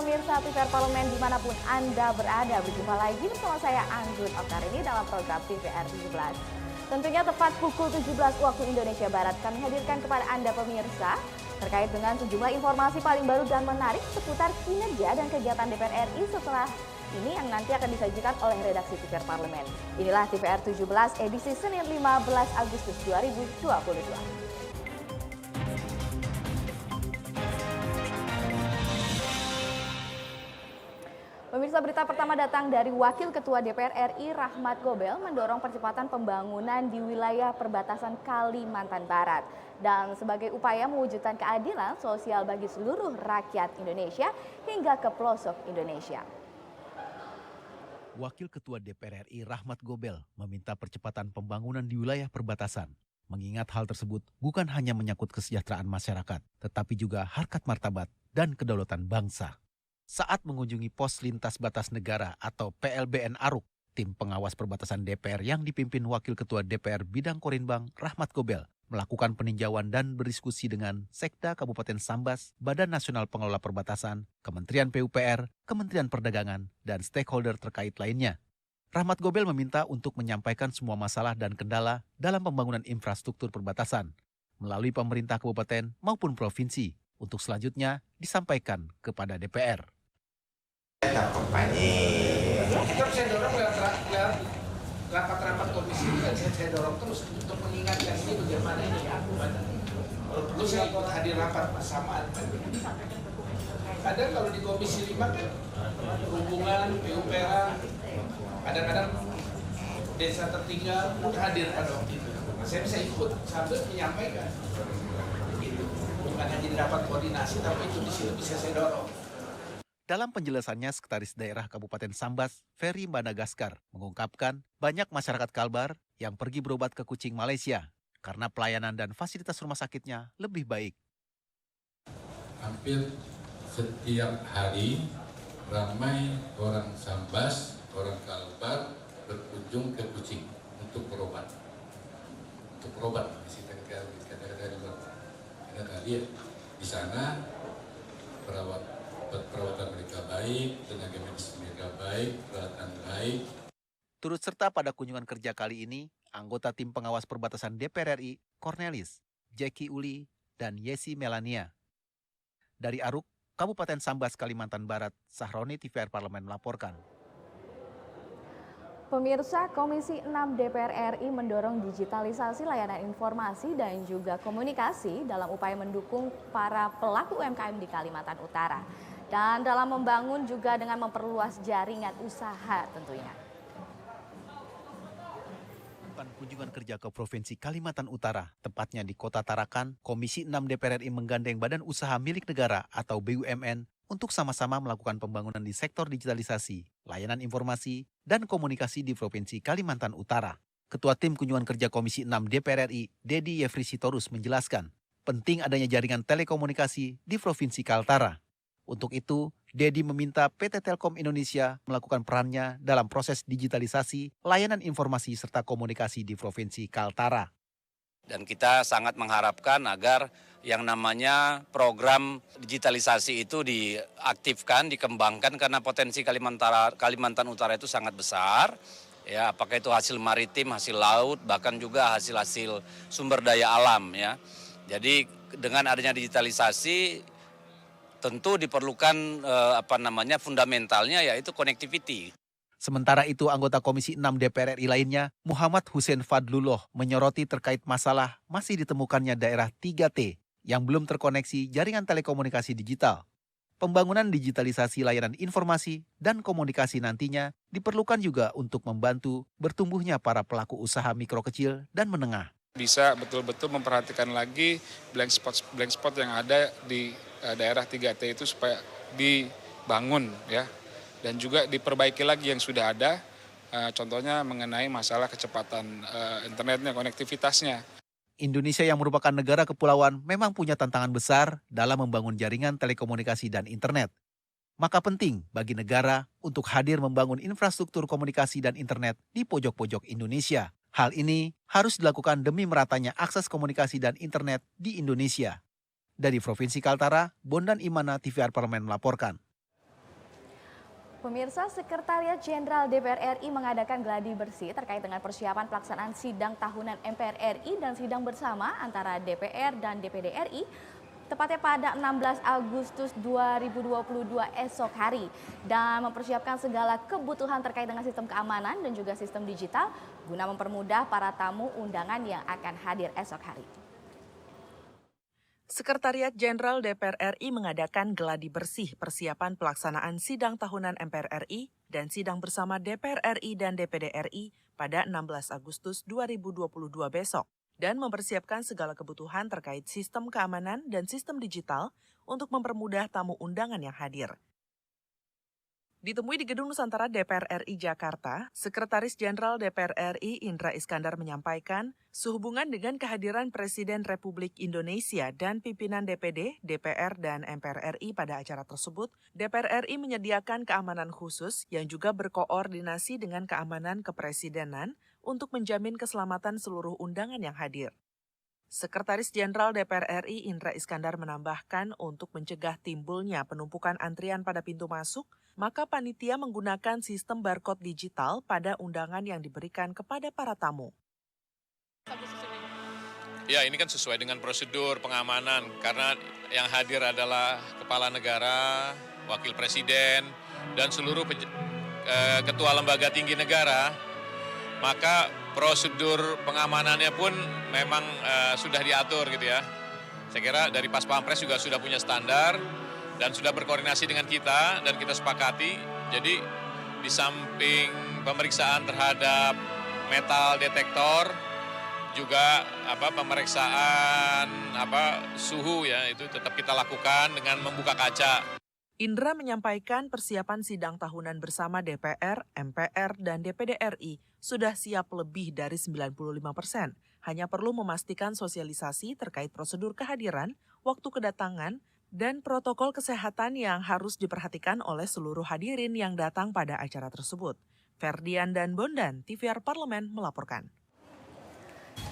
pemirsa TVR Parlemen dimanapun Anda berada. Berjumpa lagi bersama saya Anggun Oktar ini dalam program TVR 17. Tentunya tepat pukul 17 waktu Indonesia Barat kami hadirkan kepada Anda pemirsa terkait dengan sejumlah informasi paling baru dan menarik seputar kinerja dan kegiatan DPR RI setelah ini yang nanti akan disajikan oleh redaksi TVR Parlemen. Inilah TVR 17 edisi Senin 15 Agustus 2022. Pemirsa, berita pertama datang dari Wakil Ketua DPR RI Rahmat Gobel mendorong percepatan pembangunan di wilayah perbatasan Kalimantan Barat. Dan sebagai upaya mewujudkan keadilan sosial bagi seluruh rakyat Indonesia hingga ke pelosok Indonesia. Wakil Ketua DPR RI Rahmat Gobel meminta percepatan pembangunan di wilayah perbatasan. Mengingat hal tersebut bukan hanya menyangkut kesejahteraan masyarakat, tetapi juga harkat martabat dan kedaulatan bangsa. Saat mengunjungi pos lintas batas negara atau PLBN Aruk, tim pengawas perbatasan DPR yang dipimpin Wakil Ketua DPR Bidang Korinbang Rahmat Gobel melakukan peninjauan dan berdiskusi dengan Sekda Kabupaten Sambas, Badan Nasional Pengelola Perbatasan, Kementerian PUPR, Kementerian Perdagangan, dan stakeholder terkait lainnya. Rahmat Gobel meminta untuk menyampaikan semua masalah dan kendala dalam pembangunan infrastruktur perbatasan melalui pemerintah kabupaten maupun provinsi untuk selanjutnya disampaikan kepada DPR. Kampanye. Tetap saya dorong lewat rapat-rapat komisi ini kan saya dorong terus untuk mengingatkan ini bagaimana ini kalau perlu saya ikut hadir rapat bersamaan. Kadang kalau di komisi 5 kan perhubungan, PUPR, kadang-kadang desa tertinggal udah hadir pada waktu itu. Saya bisa ikut sambil menyampaikan. Gitu. Bukan hanya di rapat koordinasi, tapi itu di sini bisa saya dorong. Dalam penjelasannya, Sekretaris Daerah Kabupaten Sambas, Ferry Madagaskar, mengungkapkan banyak masyarakat Kalbar yang pergi berobat ke Kucing, Malaysia karena pelayanan dan fasilitas rumah sakitnya lebih baik. Hampir setiap hari ramai orang Sambas, orang Kalbar berkunjung ke Kucing untuk berobat. Untuk berobat, karena tadi di sana perawatan mereka baik, tenaga medis mereka baik, peralatan baik. Turut serta pada kunjungan kerja kali ini, anggota tim pengawas perbatasan DPR RI, Cornelis, Jackie Uli, dan Yesi Melania. Dari Aruk, Kabupaten Sambas, Kalimantan Barat, Sahroni TVR Parlemen melaporkan. Pemirsa, Komisi 6 DPR RI mendorong digitalisasi layanan informasi dan juga komunikasi dalam upaya mendukung para pelaku UMKM di Kalimantan Utara. Dan dalam membangun juga dengan memperluas jaringan usaha tentunya. Kunjungan kerja ke Provinsi Kalimantan Utara, tepatnya di Kota Tarakan, Komisi 6 DPR RI menggandeng Badan Usaha Milik Negara atau BUMN untuk sama-sama melakukan pembangunan di sektor digitalisasi, layanan informasi, dan komunikasi di Provinsi Kalimantan Utara. Ketua Tim Kunjungan Kerja Komisi 6 DPR RI, Dedi Yefri Sitorus menjelaskan, penting adanya jaringan telekomunikasi di Provinsi Kaltara. Untuk itu, Dedi meminta PT Telkom Indonesia melakukan perannya dalam proses digitalisasi, layanan informasi serta komunikasi di Provinsi Kaltara. Dan kita sangat mengharapkan agar yang namanya program digitalisasi itu diaktifkan, dikembangkan karena potensi Kalimantan Utara itu sangat besar. Ya, apakah itu hasil maritim, hasil laut, bahkan juga hasil-hasil sumber daya alam ya. Jadi dengan adanya digitalisasi tentu diperlukan fundamentalnya yaitu connectivity. Sementara itu anggota Komisi 6 DPR RI lainnya, Muhammad Hussein Fadlullah menyoroti terkait masalah masih ditemukannya daerah 3T yang belum terkoneksi jaringan telekomunikasi digital. Pembangunan digitalisasi layanan informasi dan komunikasi nantinya diperlukan juga untuk membantu bertumbuhnya para pelaku usaha mikro kecil dan menengah. Bisa betul-betul memperhatikan lagi blank spot yang ada di daerah 3T itu supaya dibangun ya, dan juga diperbaiki lagi yang sudah ada, contohnya mengenai masalah kecepatan internetnya, konektivitasnya. Indonesia yang merupakan negara kepulauan memang punya tantangan besar dalam membangun jaringan telekomunikasi dan internet. Maka penting bagi negara untuk hadir membangun infrastruktur komunikasi dan internet di pojok-pojok Indonesia. Hal ini harus dilakukan demi meratanya akses komunikasi dan internet di Indonesia. Dari Provinsi Kaltara, Bondan Imana TVR Parlemen melaporkan. Pemirsa, Sekretariat Jenderal DPR RI mengadakan gladi bersih terkait dengan persiapan pelaksanaan sidang tahunan MPR RI dan sidang bersama antara DPR dan DPD RI tepatnya pada 16 Agustus 2022 esok hari dan mempersiapkan segala kebutuhan terkait dengan sistem keamanan dan juga sistem digital guna mempermudah para tamu undangan yang akan hadir esok hari. Sekretariat Jenderal DPR RI mengadakan gladi bersih persiapan pelaksanaan sidang tahunan MPR RI dan sidang bersama DPR RI dan DPD RI pada 16 Agustus 2022 besok dan mempersiapkan segala kebutuhan terkait sistem keamanan dan sistem digital untuk mempermudah tamu undangan yang hadir. Ditemui di Gedung Nusantara DPR RI Jakarta, Sekretaris Jenderal DPR RI Indra Iskandar menyampaikan, sehubungan dengan kehadiran Presiden Republik Indonesia dan pimpinan DPD, DPR, dan MPR RI pada acara tersebut, DPR RI menyediakan keamanan khusus yang juga berkoordinasi dengan keamanan kepresidenan untuk menjamin keselamatan seluruh undangan yang hadir. Sekretaris Jenderal DPR RI Indra Iskandar menambahkan untuk mencegah timbulnya penumpukan antrian pada pintu masuk, maka panitia menggunakan sistem barcode digital pada undangan yang diberikan kepada para tamu. Ya, ini kan sesuai dengan prosedur pengamanan karena yang hadir adalah kepala negara, wakil presiden, dan seluruh ketua lembaga tinggi negara. Maka prosedur pengamanannya pun memang sudah diatur gitu ya. Saya kira dari Pas Pampres juga sudah punya standar dan sudah berkoordinasi dengan kita dan kita sepakati. Jadi di samping pemeriksaan terhadap metal detektor juga pemeriksaan suhu ya itu tetap kita lakukan dengan membuka kaca. Indra menyampaikan persiapan sidang tahunan bersama DPR, MPR, dan DPD RI sudah siap lebih dari 95%. Hanya perlu memastikan sosialisasi terkait prosedur kehadiran, waktu kedatangan, dan protokol kesehatan yang harus diperhatikan oleh seluruh hadirin yang datang pada acara tersebut. Ferdian dan Bondan, TVR Parlemen melaporkan.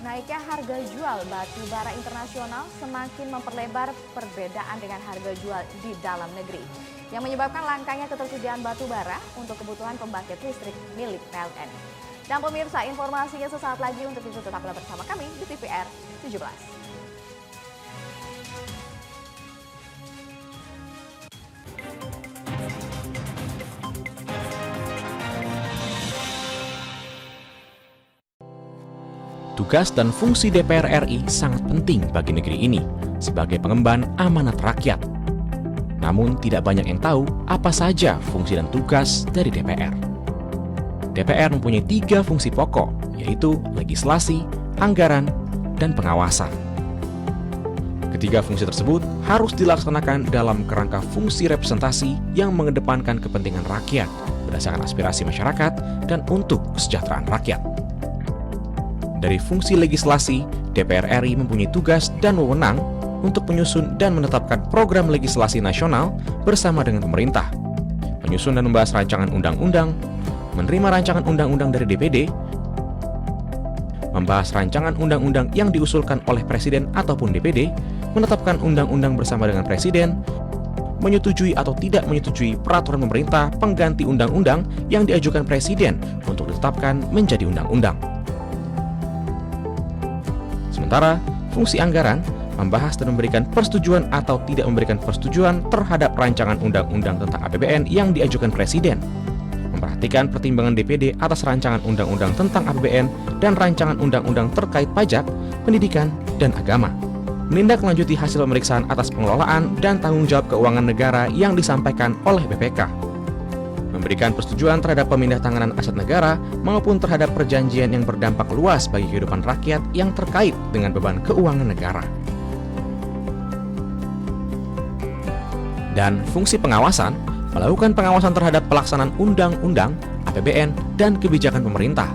Naiknya harga jual batu bara internasional semakin memperlebar perbedaan dengan harga jual di dalam negeri, yang menyebabkan langkanya ketersediaan batu bara untuk kebutuhan pembangkit listrik milik PLN. Dan pemirsa, informasinya sesaat lagi, untuk itu tetaplah bersama kami di TVR 17. Tugas dan fungsi DPR RI sangat penting bagi negeri ini sebagai pengemban amanat rakyat. Namun tidak banyak yang tahu apa saja fungsi dan tugas dari DPR. DPR mempunyai 3 fungsi pokok, yaitu legislasi, anggaran, dan pengawasan. Ketiga fungsi tersebut harus dilaksanakan dalam kerangka fungsi representasi yang mengedepankan kepentingan rakyat berdasarkan aspirasi masyarakat dan untuk kesejahteraan rakyat. Dari fungsi legislasi, DPR RI mempunyai tugas dan wewenang untuk menyusun dan menetapkan program legislasi nasional bersama dengan pemerintah, menyusun dan membahas rancangan undang-undang, menerima rancangan undang-undang dari DPD, membahas rancangan undang-undang yang diusulkan oleh Presiden ataupun DPD, menetapkan undang-undang bersama dengan Presiden, menyetujui atau tidak menyetujui peraturan pemerintah pengganti undang-undang yang diajukan Presiden untuk ditetapkan menjadi undang-undang. Sementara, fungsi anggaran membahas dan memberikan persetujuan atau tidak memberikan persetujuan terhadap rancangan undang-undang tentang APBN yang diajukan Presiden, memperhatikan pertimbangan DPD atas rancangan undang-undang tentang APBN dan rancangan undang-undang terkait pajak, pendidikan, dan agama, menindaklanjuti hasil pemeriksaan atas pengelolaan dan tanggung jawab keuangan negara yang disampaikan oleh BPK, memberikan persetujuan terhadap pemindahan aset negara maupun terhadap perjanjian yang berdampak luas bagi kehidupan rakyat yang terkait dengan beban keuangan negara. Dan fungsi pengawasan, melakukan pengawasan terhadap pelaksanaan undang-undang, APBN, dan kebijakan pemerintah,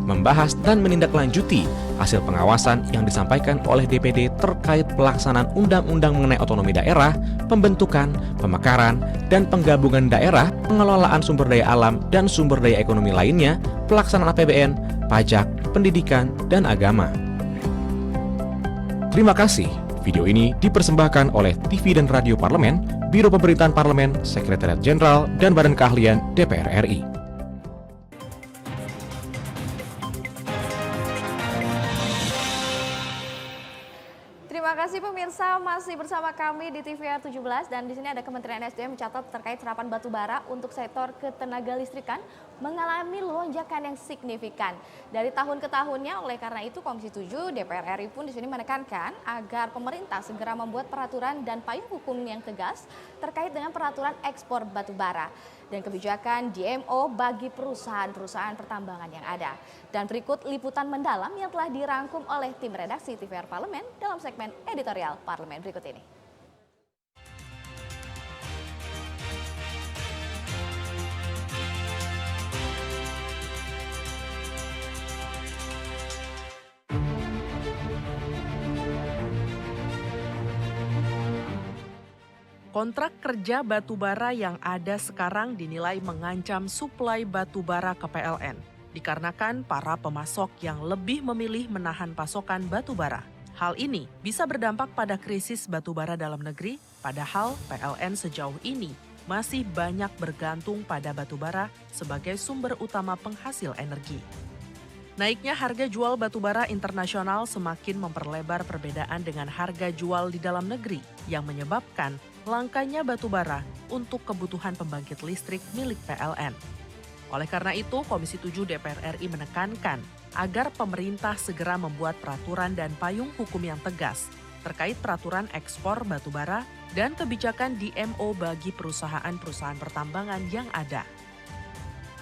membahas dan menindaklanjuti hasil pengawasan yang disampaikan oleh DPD terkait pelaksanaan undang-undang mengenai otonomi daerah, pembentukan, pemekaran, dan penggabungan daerah, pengelolaan sumber daya alam dan sumber daya ekonomi lainnya, pelaksanaan APBN, pajak, pendidikan, dan agama. Terima kasih. Video ini dipersembahkan oleh TV dan Radio Parlemen, Biro Pemberitaan Parlemen, Sekretariat Jenderal, dan Badan Keahlian DPR RI. Terima kasih pemirsa, masih bersama kami di TVR 17 dan di sini ada Kementerian SDM mencatat terkait serapan batu bara untuk sektor ketenaga listrikan mengalami lonjakan yang signifikan dari tahun ke tahunnya. Oleh karena itu Komisi 7 DPR RI pun di sini menekankan agar pemerintah segera membuat peraturan dan payung hukum yang tegas terkait dengan peraturan ekspor batu bara dan kebijakan DMO bagi perusahaan-perusahaan pertambangan yang ada. Dan berikut liputan mendalam yang telah dirangkum oleh tim redaksi TVR Parlemen dalam segmen editorial Parlemen berikut ini. Kontrak kerja batubara yang ada sekarang dinilai mengancam suplai batubara ke PLN, dikarenakan para pemasok yang lebih memilih menahan pasokan batubara. Hal ini bisa berdampak pada krisis batubara dalam negeri, padahal PLN sejauh ini masih banyak bergantung pada batubara sebagai sumber utama penghasil energi. Naiknya harga jual batubara internasional semakin memperlebar perbedaan dengan harga jual di dalam negeri yang menyebabkan langkanya batubara untuk kebutuhan pembangkit listrik milik PLN. Oleh karena itu, Komisi 7 DPR RI menekankan agar pemerintah segera membuat peraturan dan payung hukum yang tegas terkait peraturan ekspor batubara dan kebijakan DMO bagi perusahaan-perusahaan pertambangan yang ada.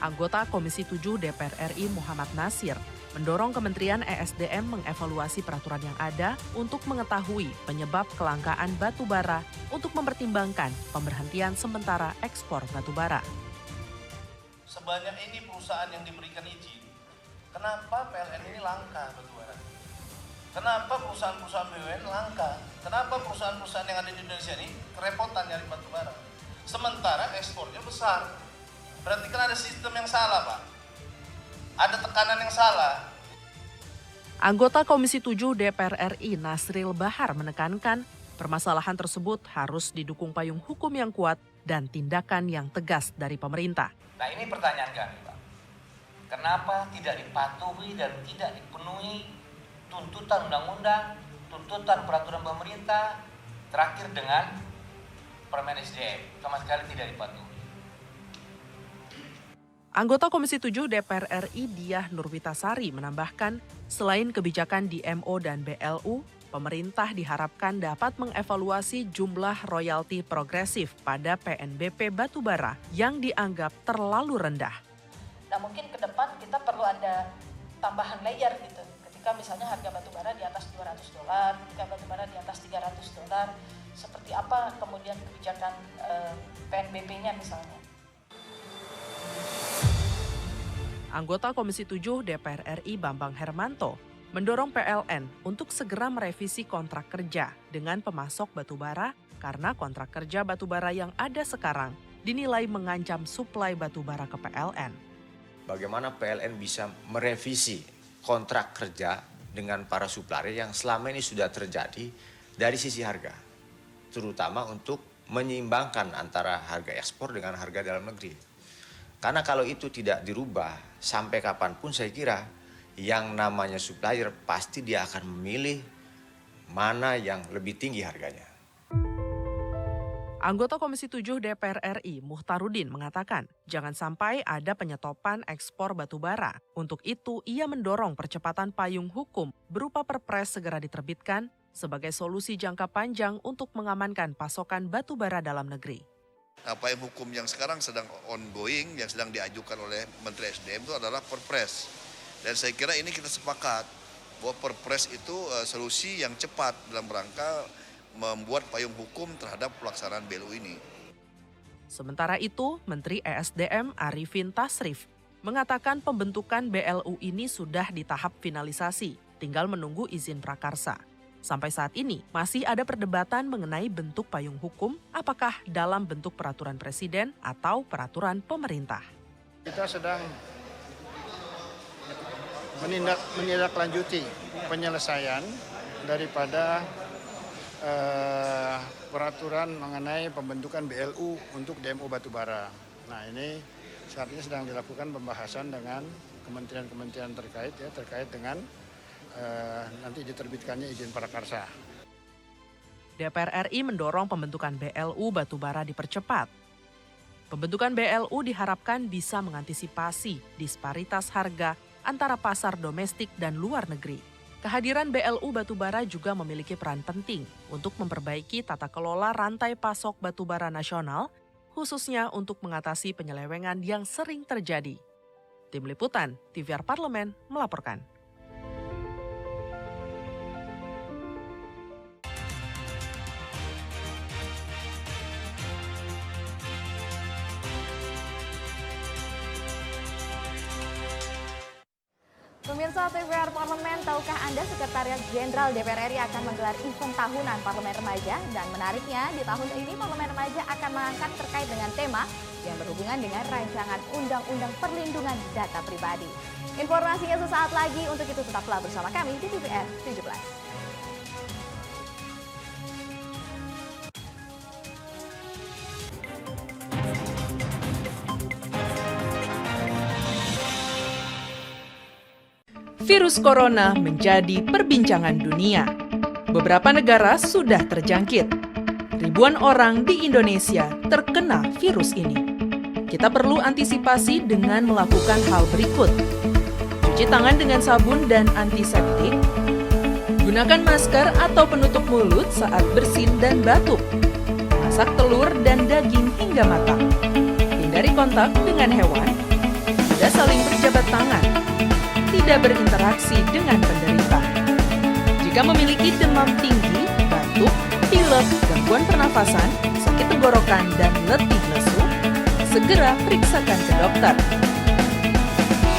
Anggota Komisi 7 DPR RI Muhammad Nasir mendorong Kementerian ESDM mengevaluasi peraturan yang ada untuk mengetahui penyebab kelangkaan batubara untuk mempertimbangkan pemberhentian sementara ekspor batubara. Sebanyak ini perusahaan yang diberikan izin, kenapa PLN ini langka batubara? Kenapa perusahaan-perusahaan BUMN langka? Kenapa perusahaan-perusahaan yang ada di Indonesia ini kerepotan nyari batubara? Sementara ekspornya besar. Berarti kan ada sistem yang salah, Pak. Ada tekanan yang salah. Anggota Komisi 7 DPR RI Nasril Bahar menekankan permasalahan tersebut harus didukung payung hukum yang kuat dan tindakan yang tegas dari pemerintah. Nah, ini pertanyaan kami, Pak. Kenapa tidak dipatuhi dan tidak dipenuhi tuntutan undang-undang, tuntutan peraturan pemerintah, terakhir dengan Permen SDM, sama sekali tidak dipatuhi. Anggota Komisi 7 DPR RI Diah Nurwitasari menambahkan, selain kebijakan DMO dan BLU, pemerintah diharapkan dapat mengevaluasi jumlah royalti progresif pada PNBP batubara yang dianggap terlalu rendah. Nah, mungkin ke depan kita perlu ada tambahan layer gitu. Ketika misalnya harga batubara di atas $200, ketika batubara di atas $300, seperti apa kemudian kebijakan PNBP-nya misalnya. Anggota Komisi 7 DPR RI Bambang Hermanto mendorong PLN untuk segera merevisi kontrak kerja dengan pemasok batubara karena kontrak kerja batubara yang ada sekarang dinilai mengancam suplai batubara ke PLN. Bagaimana PLN bisa merevisi kontrak kerja dengan para supplier yang selama ini sudah terjadi dari sisi harga, terutama untuk menyeimbangkan antara harga ekspor dengan harga dalam negeri. Karena kalau itu tidak dirubah, sampai kapanpun saya kira yang namanya supplier pasti dia akan memilih mana yang lebih tinggi harganya. Anggota Komisi 7 DPR RI Muhtarudin mengatakan, jangan sampai ada penyetopan ekspor batubara. Untuk itu, ia mendorong percepatan payung hukum berupa Perpres segera diterbitkan sebagai solusi jangka panjang untuk mengamankan pasokan batubara dalam negeri. Nah, payung hukum yang sekarang sedang ongoing, yang sedang diajukan oleh Menteri SDM itu adalah Perpres. Dan saya kira ini kita sepakat bahwa Perpres itu solusi yang cepat dalam rangka membuat payung hukum terhadap pelaksanaan BLU ini. Sementara itu, Menteri ESDM Arifin Tasrif mengatakan pembentukan BLU ini sudah di tahap finalisasi, tinggal menunggu izin prakarsa. Sampai saat ini, masih ada perdebatan mengenai bentuk payung hukum, apakah dalam bentuk peraturan presiden atau peraturan pemerintah. Kita sedang menindaklanjuti penyelesaian daripada peraturan mengenai pembentukan BLU untuk DMO batubara. Nah, ini Saat ini sedang dilakukan pembahasan dengan kementerian-kementerian terkait dengan nanti diterbitkannya izin prakarsa. DPR RI mendorong pembentukan BLU batubara dipercepat. Pembentukan BLU diharapkan bisa mengantisipasi disparitas harga antara pasar domestik dan luar negeri. Kehadiran BLU batubara juga memiliki peran penting untuk memperbaiki tata kelola rantai pasok batubara nasional, khususnya untuk mengatasi penyelewengan yang sering terjadi. Tim Liputan, TVR Parlemen melaporkan. Pemirsa TVR Parlemen, tahukah Anda Sekretariat Jenderal DPR RI akan menggelar event tahunan Parlemen Remaja? Dan menariknya, di tahun ini Parlemen Remaja akan mengangkat terkait dengan tema yang berhubungan dengan rancangan Undang-Undang Perlindungan Data Pribadi. Informasinya sesaat lagi, untuk itu tetaplah bersama kami di TVR 17. Virus corona menjadi perbincangan dunia. Beberapa negara sudah terjangkit. Ribuan orang di Indonesia terkena virus ini. Kita perlu antisipasi dengan melakukan hal berikut. Cuci tangan dengan sabun dan antiseptik. Gunakan masker atau penutup mulut saat bersin dan batuk. Masak telur dan daging hingga matang. Hindari kontak dengan hewan. Tidak saling berjabat tangan. Tidak berinteraksi dengan penderita. Jika memiliki demam tinggi, batuk, pilek, gangguan pernafasan, sakit tenggorokan, dan letih lesu, segera periksakan ke dokter.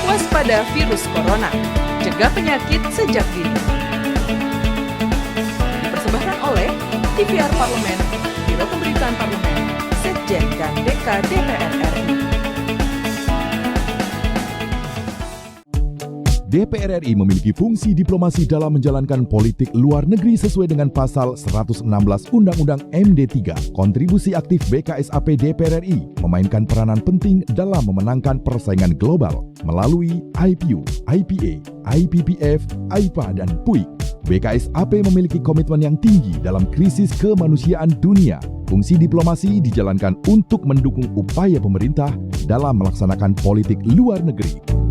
Waspada virus corona, cegah penyakit sejak dini. Dipersembahkan oleh TVR Parlemen, Biro Pemberitaan Parlemen, Sekjen dan DK DPR RI. DPR RI memiliki fungsi diplomasi dalam menjalankan politik luar negeri sesuai dengan pasal 116 Undang-Undang MD3. Kontribusi aktif BKSAP DPR RI memainkan peranan penting dalam memenangkan persaingan global melalui IPU, IPA, IPPF, IPA, dan PUIK. BKSAP memiliki komitmen yang tinggi dalam krisis kemanusiaan dunia. Fungsi diplomasi dijalankan untuk mendukung upaya pemerintah dalam melaksanakan politik luar negeri.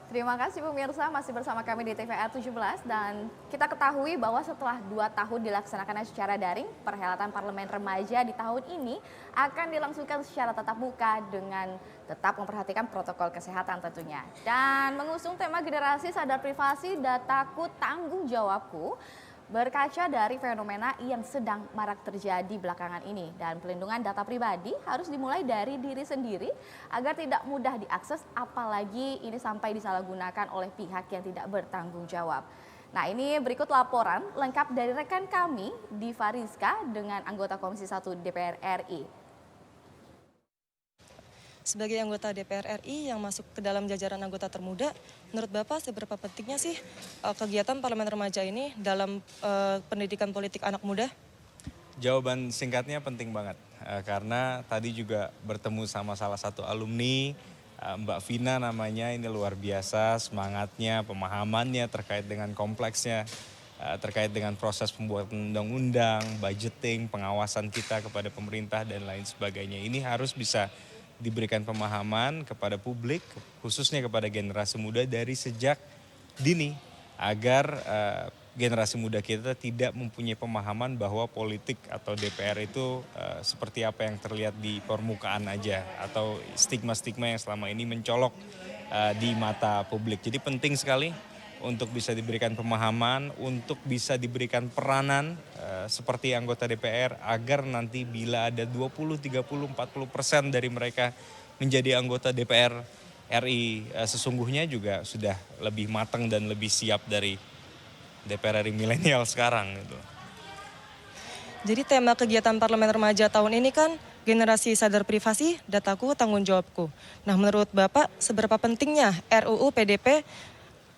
Terima kasih pemirsa, masih bersama kami di TVR 17 dan kita ketahui bahwa setelah 2 tahun dilaksanakan secara daring, perhelatan Parlemen Remaja di tahun ini akan dilangsungkan secara tatap muka dengan tetap memperhatikan protokol kesehatan tentunya. Dan mengusung tema generasi sadar privasi, dataku tanggung jawabku, berkaca dari fenomena yang sedang marak terjadi belakangan ini, dan pelindungan data pribadi harus dimulai dari diri sendiri agar tidak mudah diakses, apalagi ini sampai disalahgunakan oleh pihak yang tidak bertanggung jawab. Nah, ini berikut laporan lengkap dari rekan kami Diva Rizka dengan anggota Komisi 1 DPR RI. Sebagai anggota DPR RI yang masuk ke dalam jajaran anggota termuda, menurut Bapak seberapa pentingnya sih kegiatan Parlemen Remaja ini dalam pendidikan politik anak muda? Jawaban singkatnya penting banget, karena tadi juga bertemu sama salah satu alumni, Mbak Vina namanya, ini luar biasa semangatnya, pemahamannya terkait dengan kompleksnya, terkait dengan proses pembuatan undang-undang, budgeting, pengawasan kita kepada pemerintah dan lain sebagainya. Ini harus bisa diberikan pemahaman kepada publik, khususnya kepada generasi muda dari sejak dini, agar generasi muda kita tidak mempunyai pemahaman bahwa politik atau DPR itu seperti apa yang terlihat di permukaan aja, atau stigma-stigma yang selama ini mencolok di mata publik. Jadi penting sekali untuk bisa diberikan pemahaman, untuk bisa diberikan peranan seperti anggota DPR, agar nanti bila ada 20, 30, 40% dari mereka menjadi anggota DPR RI sesungguhnya juga sudah lebih matang dan lebih siap dari DPR RI milenial sekarang gitu. Jadi tema kegiatan Parlemen Remaja tahun ini kan generasi sadar privasi, dataku tanggung jawabku. Nah, menurut Bapak seberapa pentingnya RUU PDP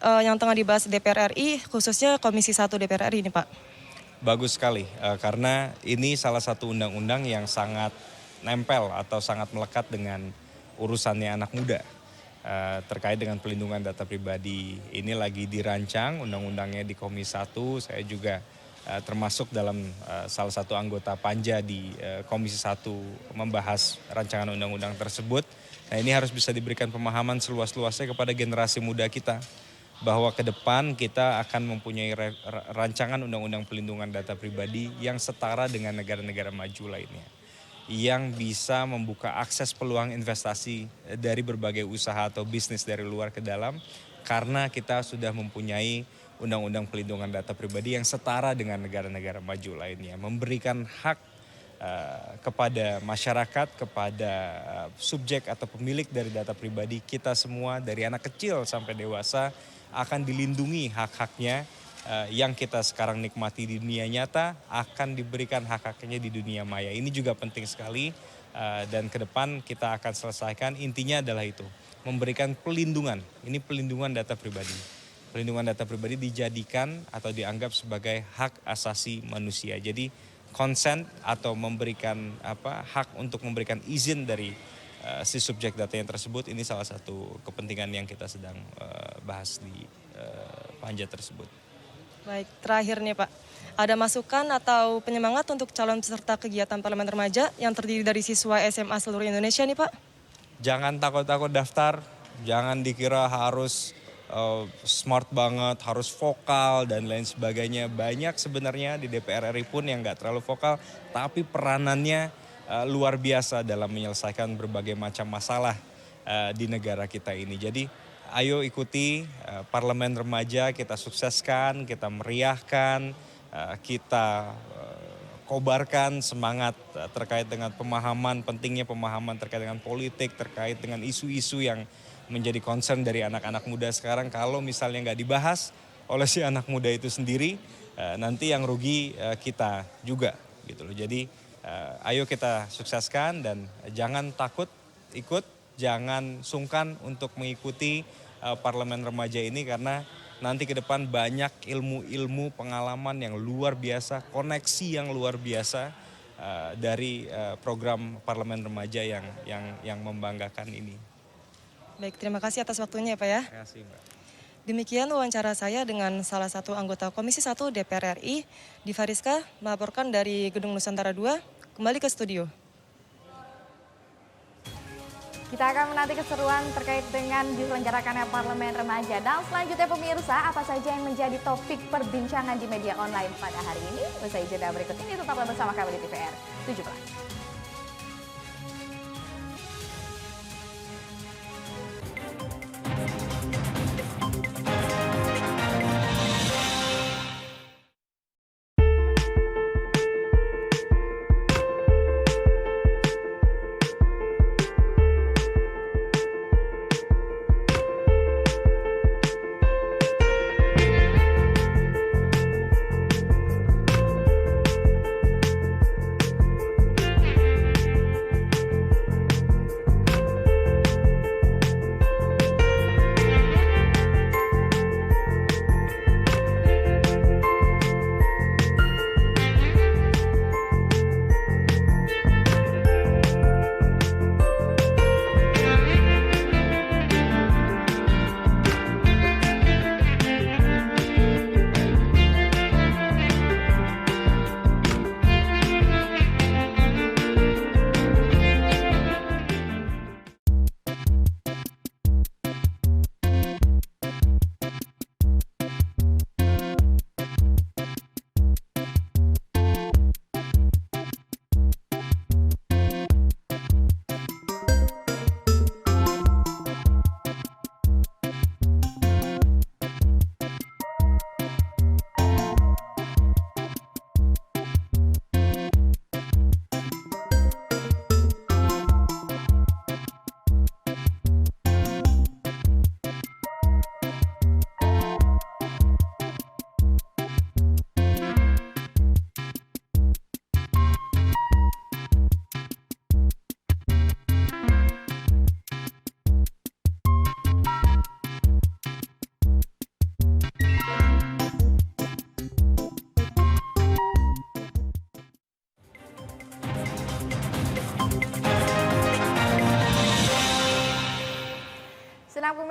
yang tengah dibahas DPR RI, khususnya Komisi 1 DPR RI ini, Pak? bagus sekali karena ini salah satu undang-undang yang sangat nempel atau sangat melekat dengan urusannya anak muda. Terkait dengan pelindungan data pribadi ini lagi dirancang undang-undangnya di Komisi 1. Saya juga termasuk dalam salah satu anggota panja di Komisi 1 membahas rancangan undang-undang tersebut. Nah, ini harus bisa diberikan pemahaman seluas-luasnya kepada generasi muda kita bahwa ke depan kita akan mempunyai rancangan undang-undang pelindungan data pribadi yang setara dengan negara-negara maju lainnya, yang bisa membuka akses peluang investasi dari berbagai usaha atau bisnis dari luar ke dalam karena kita sudah mempunyai undang-undang pelindungan data pribadi yang setara dengan negara-negara maju lainnya, memberikan hak kepada masyarakat, kepada subjek atau pemilik dari data pribadi kita semua dari anak kecil sampai dewasa akan dilindungi hak-haknya yang kita sekarang nikmati di dunia nyata akan diberikan hak-haknya di dunia maya. Ini juga penting sekali dan ke depan kita akan selesaikan. Intinya adalah itu, memberikan pelindungan. Ini pelindungan data pribadi. Pelindungan data pribadi dijadikan atau dianggap sebagai hak asasi manusia. Jadi consent atau memberikan hak untuk memberikan izin dari si subjek data yang tersebut, ini salah satu kepentingan yang kita sedang bahas di panja tersebut. Baik, terakhir nih Pak, ada masukan atau penyemangat untuk calon peserta kegiatan parlemen remaja yang terdiri dari siswa SMA seluruh Indonesia nih Pak? Jangan takut-takut daftar, jangan dikira harus smart banget, harus vokal dan lain sebagainya. Banyak sebenarnya di DPR RI pun yang nggak terlalu vokal, tapi peranannya luar biasa dalam menyelesaikan berbagai macam masalah di negara kita ini. Jadi ayo ikuti parlemen remaja, kita sukseskan, kita meriahkan, kita kobarkan semangat terkait dengan pemahaman, pentingnya pemahaman terkait dengan politik, terkait dengan isu-isu yang menjadi concern dari anak-anak muda sekarang. Kalau misalnya nggak dibahas oleh si anak muda itu sendiri, nanti yang rugi kita juga gitu loh. Jadi ayo kita sukseskan dan jangan takut ikut, jangan sungkan untuk mengikuti parlemen remaja ini karena nanti ke depan banyak ilmu-ilmu pengalaman yang luar biasa, koneksi yang luar biasa dari program parlemen remaja yang membanggakan ini. Baik, terima kasih atas waktunya ya Pak ya. Terima kasih Mbak. Demikian wawancara saya dengan salah satu anggota Komisi 1 DPR RI, Diva Rizka, melaporkan dari Gedung Nusantara 2, kembali ke studio. Kita akan menanti keseruan terkait dengan diselenggarakannya parlemen remaja. Dan selanjutnya pemirsa, apa saja yang menjadi topik perbincangan di media online pada hari ini? Usai jeda berikut ini, tetaplah bersama kami di TVR 17.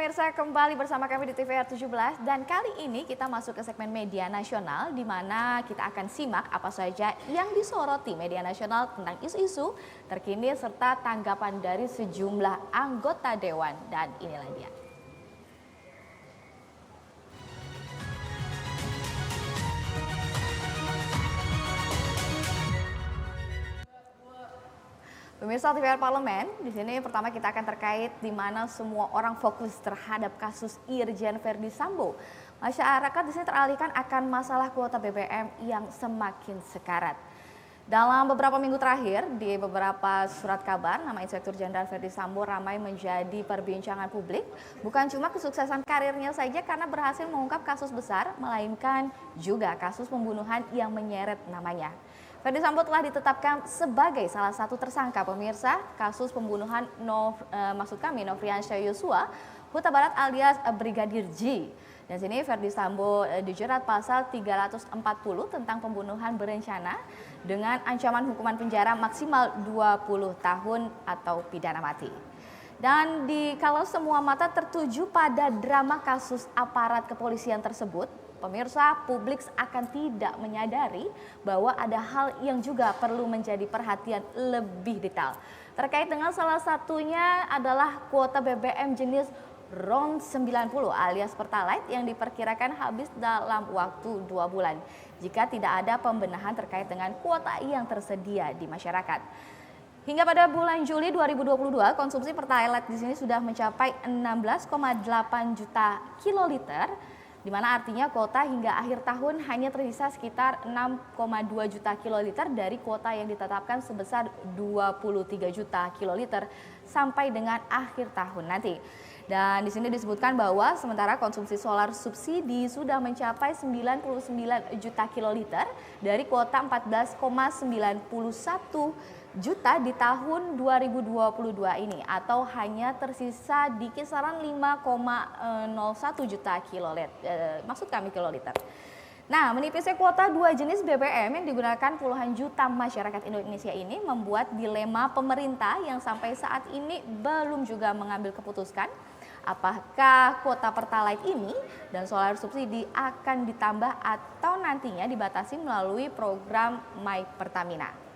pemirsa, kembali bersama kami di TVR 17 dan kali ini kita masuk ke segmen media nasional di mana kita akan simak apa saja yang disoroti media nasional tentang isu-isu terkini serta tanggapan dari sejumlah anggota dewan, dan inilah dia. Pemirsa TVR Parlemen, di sini pertama kita akan terkait di mana semua orang fokus terhadap kasus Irjen Verdi Sambo. Masyarakat di sini teralihkan akan masalah kuota BBM yang semakin sekarat. Dalam beberapa minggu terakhir, di beberapa surat kabar, nama Inspektur Jenderal Verdi Sambo ramai menjadi perbincangan publik. Bukan cuma kesuksesan karirnya saja karena berhasil mengungkap kasus besar, melainkan juga kasus pembunuhan yang menyeret namanya. Verdi Sambo telah ditetapkan sebagai salah satu tersangka pemirsa kasus pembunuhan Nofriansyah Yosua Huta Barat alias Brigadir J. Dan sini Verdi Sambo dijerat pasal 340 tentang pembunuhan berencana dengan ancaman hukuman penjara maksimal 20 tahun atau pidana mati. Dan kalau semua mata tertuju pada drama kasus aparat kepolisian tersebut, pemirsa, publik akan tidak menyadari bahwa ada hal yang juga perlu menjadi perhatian lebih detail. Terkait dengan salah satunya adalah kuota BBM jenis RON 90 alias Pertalite yang diperkirakan habis dalam waktu 2 bulan jika tidak ada pembenahan terkait dengan kuota yang tersedia di masyarakat. Hingga pada bulan Juli 2022, konsumsi Pertalite di sini sudah mencapai 16,8 juta kiloliter, di mana artinya kuota hingga akhir tahun hanya tersisa sekitar 6,2 juta kiloliter dari kuota yang ditetapkan sebesar 23 juta kiloliter sampai dengan akhir tahun nanti. Dan di sini disebutkan bahwa sementara konsumsi solar subsidi sudah mencapai 99 juta kiloliter dari kuota 14,91 juta di tahun 2022 ini, atau hanya tersisa di kisaran 5,01 juta kiloliter. Nah, menipisnya kuota 2 jenis BBM yang digunakan puluhan juta masyarakat Indonesia ini membuat dilema pemerintah yang sampai saat ini belum juga mengambil keputusan apakah kuota Pertalite ini dan solar subsidi akan ditambah atau nantinya dibatasi melalui program My Pertamina.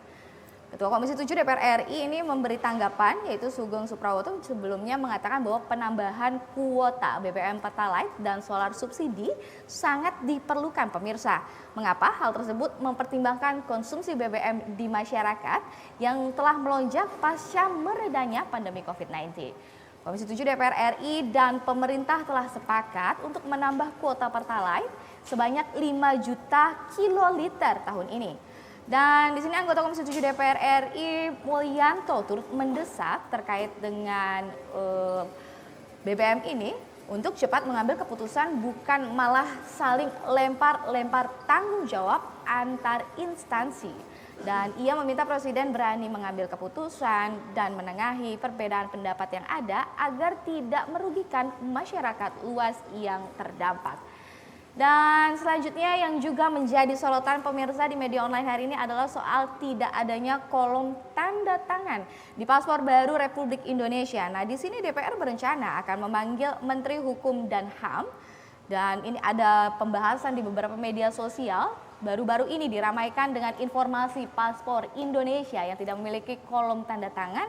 Ketua Komisi 7 DPR RI ini memberi tanggapan, yaitu Sugeng Suprawoto sebelumnya mengatakan bahwa penambahan kuota BBM Pertalite dan solar subsidi sangat diperlukan pemirsa. Mengapa? Hal tersebut mempertimbangkan konsumsi BBM di masyarakat yang telah melonjak pasca meredanya pandemi COVID-19. Komisi 7 DPR RI dan pemerintah telah sepakat untuk menambah kuota Pertalite sebanyak 5 juta kiloliter tahun ini. Dan di sini anggota Komisi 7 DPR RI Mulyanto turut mendesak terkait dengan BBM ini untuk cepat mengambil keputusan, bukan malah saling lempar tanggung jawab antar instansi. Dan ia meminta Presiden berani mengambil keputusan dan menengahi perbedaan pendapat yang ada agar tidak merugikan masyarakat luas yang terdampak. Dan selanjutnya yang juga menjadi sorotan pemirsa di media online hari ini adalah soal tidak adanya kolom tanda tangan di paspor baru Republik Indonesia. Nah, di sini DPR berencana akan memanggil Menteri Hukum dan HAM, dan ini ada pembahasan di beberapa media sosial. Baru-baru ini diramaikan dengan informasi paspor Indonesia yang tidak memiliki kolom tanda tangan,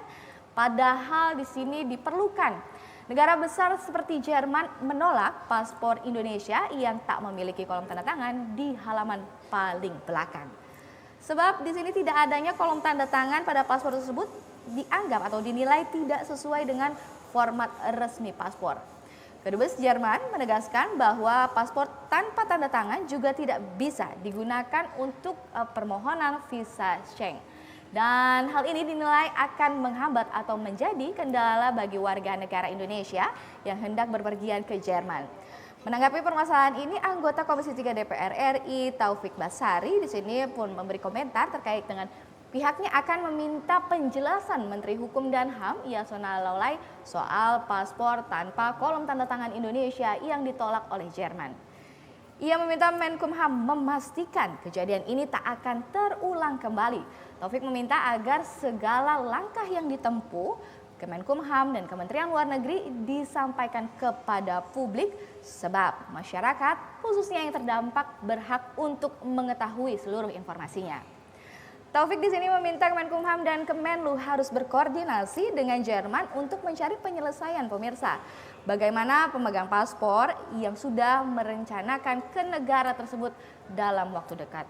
padahal di sini diperlukan. Negara besar seperti Jerman menolak paspor Indonesia yang tak memiliki kolom tanda tangan di halaman paling belakang. Sebab di sini tidak adanya kolom tanda tangan pada paspor tersebut dianggap atau dinilai tidak sesuai dengan format resmi paspor. Kedubes Jerman menegaskan bahwa paspor tanpa tanda tangan juga tidak bisa digunakan untuk permohonan visa Schengen. Dan hal ini dinilai akan menghambat atau menjadi kendala bagi warga negara Indonesia yang hendak berpergian ke Jerman. Menanggapi permasalahan ini, anggota Komisi 3 DPR RI Taufik Basari di sini pun memberi komentar terkait dengan pihaknya akan meminta penjelasan Menteri Hukum dan HAM Yasona Laulay soal paspor tanpa kolom tanda tangan Indonesia yang ditolak oleh Jerman. Ia meminta Menkumham memastikan kejadian ini tak akan terulang kembali. Taufik meminta agar segala langkah yang ditempuh Kemenkumham dan Kementerian Luar Negeri disampaikan kepada publik sebab masyarakat khususnya yang terdampak berhak untuk mengetahui seluruh informasinya. Taufik di sini meminta Kemenkumham dan Kemenlu harus berkoordinasi dengan Jerman untuk mencari penyelesaian pemirsa. Bagaimana pemegang paspor yang sudah merencanakan ke negara tersebut dalam waktu dekat.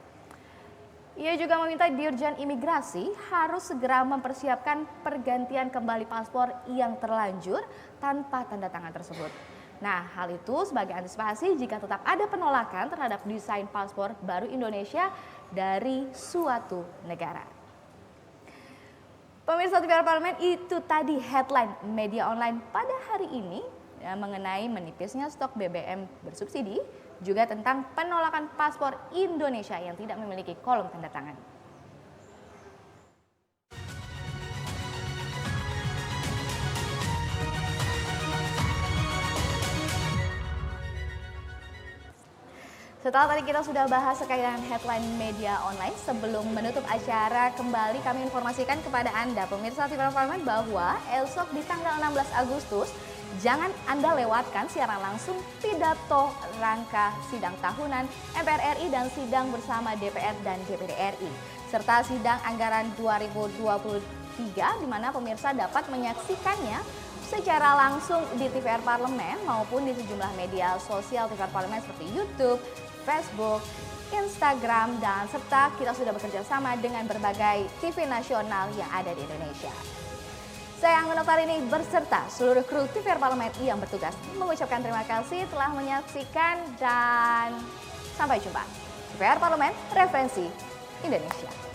Ia juga meminta Dirjen Imigrasi harus segera mempersiapkan pergantian kembali paspor yang terlanjur tanpa tanda tangan tersebut. Nah, hal itu sebagai antisipasi jika tetap ada penolakan terhadap desain paspor baru Indonesia dari suatu negara. Pemirsa TVR Parlemen, itu tadi headline media online pada hari ini mengenai menipisnya stok BBM bersubsidi, juga tentang penolakan paspor Indonesia yang tidak memiliki kolom tanda tangan. Setelah tadi kita sudah bahas sekalian headline media online, sebelum menutup acara kembali kami informasikan kepada Anda pemirsa TVR Parlemen bahwa esok di tanggal 16 Agustus jangan Anda lewatkan siaran langsung pidato rangka sidang tahunan MPR RI dan sidang bersama DPR dan DPD RI serta sidang anggaran 2023 di mana pemirsa dapat menyaksikannya secara langsung di TVR Parlemen maupun di sejumlah media sosial TVR Parlemen seperti YouTube, Facebook, Instagram, dan serta kita sudah bekerja sama dengan berbagai TV nasional yang ada di Indonesia. Saya Anggun Oktarini beserta seluruh kru TVR Parlemen yang bertugas mengucapkan terima kasih telah menyaksikan dan sampai jumpa. TVR Parlemen, referensi Indonesia.